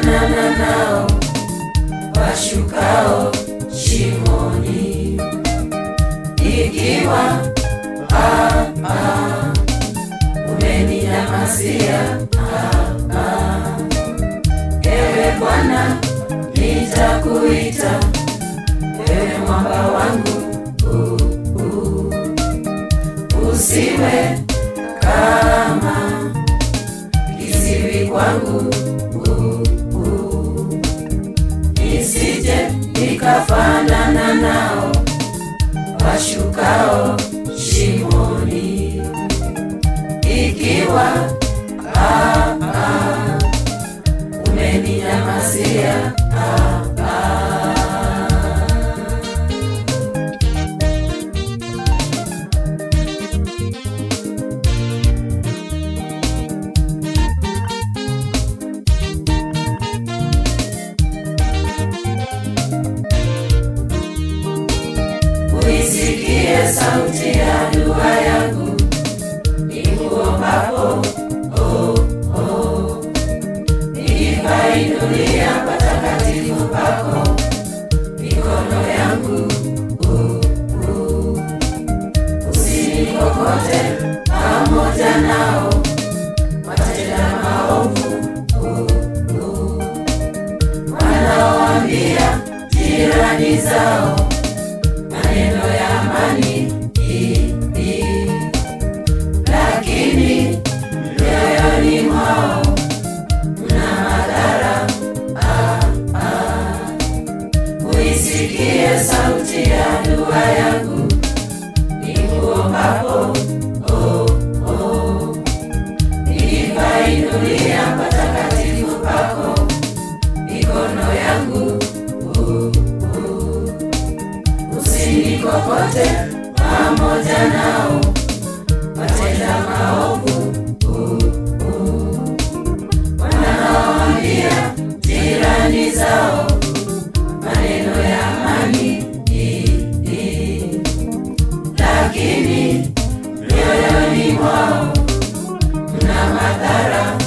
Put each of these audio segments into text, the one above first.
nitafanana nao washukao shimoni, ikiwa umeninyamazia ewe Bwana, nitakuita ewe mwamba wangu, usiwe kama kiziwi kwangu, nisije nikafanana nao washukao shimoni, ikiwa umeninyamazia uisikie sauti ya dua yangu nikuombapo, nikipainulia patakatifu pako mikono yangu, usinikokote pamoja nao watenda maovu, wanaoambia jirani zao maneno ya amani, lakini mioyoni mwao mna madhara. Uisikie sauti ya dua yangu nikuombapo, nikipainulia patakatifu pako mikono yangu, usinikokote pamoja nao watenda maovu, wanaoambia jirani zao maneno ya amani, lakini mioyoni mwao mna madhara.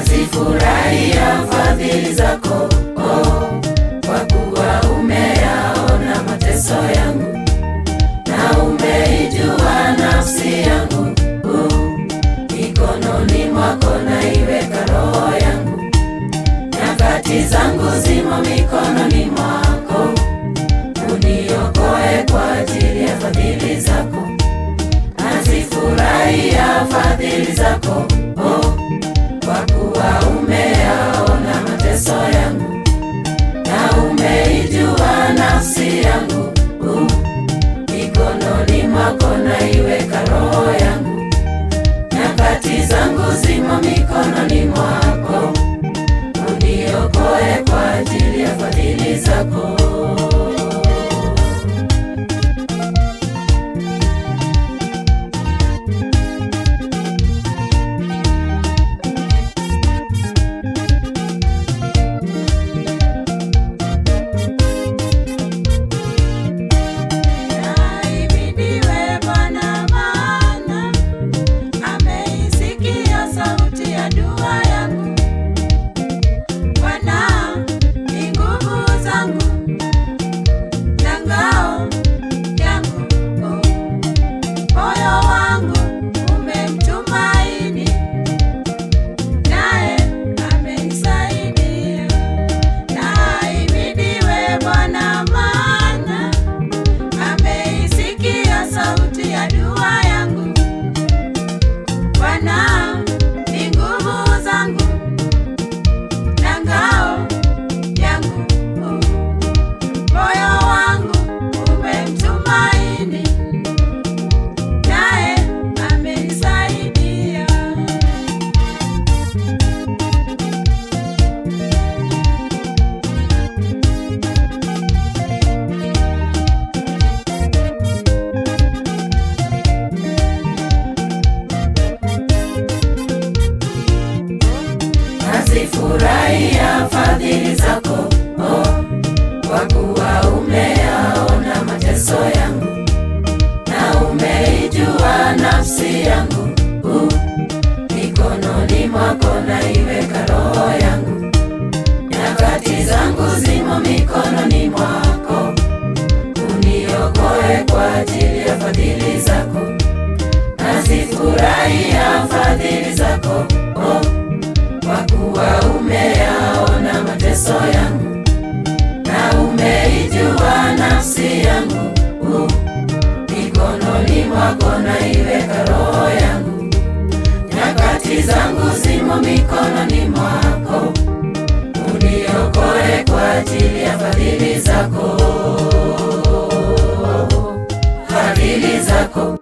Nazifurahia fadhili zako, kwa kuwa umeyaona mateso yangu na umeijua nafsi yangu. Mikononi mwako naiweka roho yangu, nyakati zangu zimo mikononi mwako, uniokoe kwa ajili ya fadhili zako. Nazifurahia fadhili zako, kwa kuwa umeyaona mateso yangu na umeijua nafsi yangu. Mikononi mwako naiweka roho yangu, nyakati zangu zimo mikononi mwako, uniokoe Nyakati zangu zimo mikononi mwako, uniokoe kwa ajili ya fadhili zako. Nazifurahia fadhili zako, oh, kwa kuwa umeyaona mateso yangu na umeijua nafsi yangu. Mikononi mwako naiweka roho yangu. Nyakati zangu zimo mikononi mwako, uniokoe kwa ajili ya fadhili zako, fadhili zako.